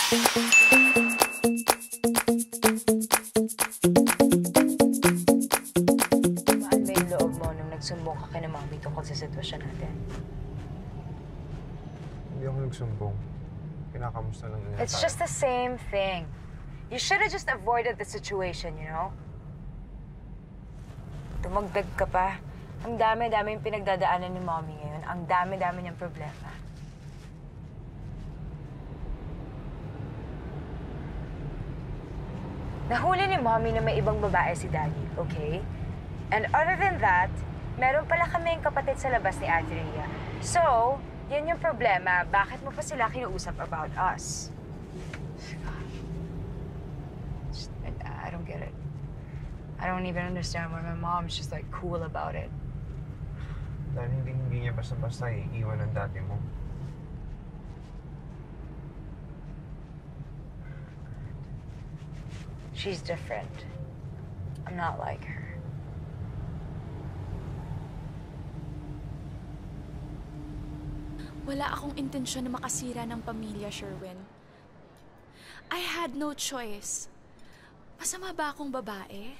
Maan ba yung loob mo nung nagsumbong ka kina Mommy tungkol sa sitwasyon natin? Hindi ako nagsumbong. Kinakamusta lang nila It's just the same thing. You should have just avoided the situation, you know? Tumagdag ka pa. Ang dami-dami yung pinagdadaanan ni Mommy ngayon. Ang dami-dami niyang problema. Nahuli ni Mommy na may ibang babae si Daddy, okay? And other than that, meron pala kaming kapatid sa labas ni Adria. So, yan yung problema. Bakit mo pa sila kinuusap about us? I don't get it. I don't even understand why my mom's just like cool about it. Dahil hindi niya basta-basta iiwan ang dati mo. She's different. I'm not like her. Wala akong intensyon na makasira ng pamilya, Sherwin. I had no choice. Masama ba akong babae?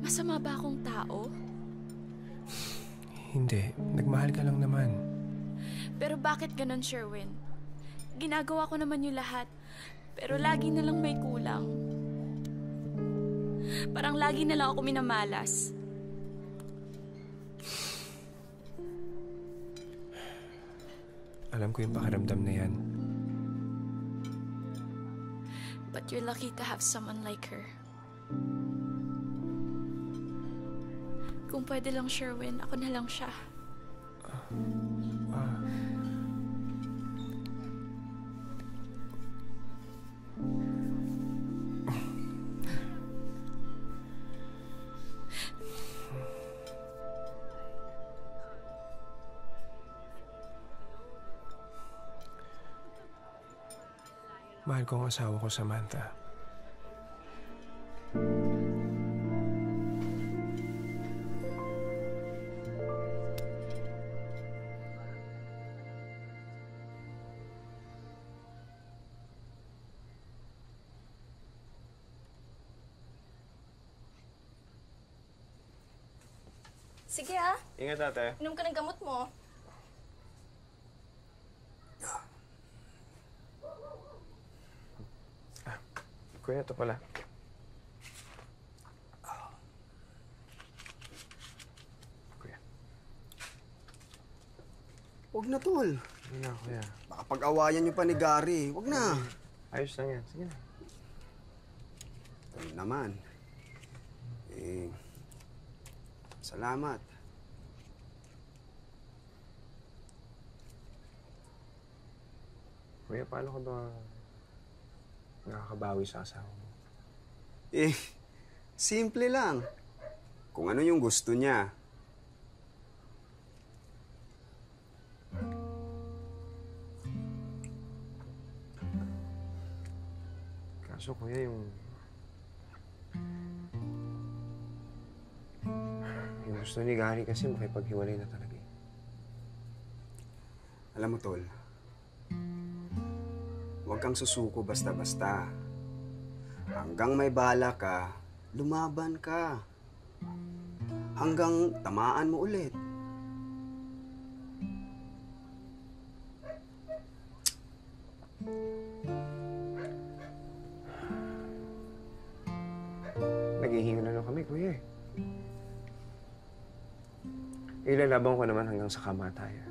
Masama ba akong tao? Hindi. Nagmahal ka lang naman. Pero bakit ganun, Sherwin? Ginagawa ko naman yung lahat, pero lagi na lang may kulang. Parang lagi na lang ako minamalas. Alam ko yung pakiramdam na yan. But you're lucky to have someone like her. Kung pwede lang, Sherwin, ako na lang siya. Mahal ko ang asawa ko, Samantha. Sige ah. Ingat, ate. Inom ka ng gamot mo. Kuya, ito pala. Kuya. Huwag na, tol. Hindi na, kuya. Baka pag-awayan niyo pa ni Gary. Huwag na. Ayos lang yan. Sige na. Tol naman. Salamat. Kuya, paano ka ba nakakabawi sa asawa mo? Simple lang. Kung ano yung gusto niya. Kaso, kuya, yung gusto ni Gary kasi makipaghiwalay na talaga. Alam mo, tol, huwag kang susuko basta-basta. Hanggang may bala ka, lumaban ka. Hanggang tamaan mo ulit. Naghihinga na lang kami, kuya. Ilalaban ko naman hanggang sa kamatayan.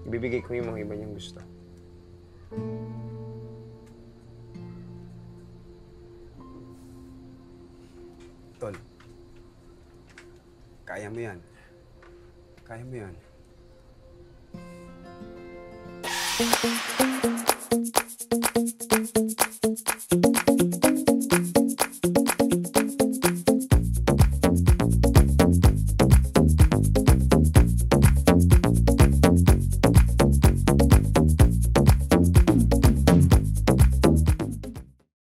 Ibibigay ko yung mga iba niyang gusto. Tol, kaya mo yan. Kaya mo yan.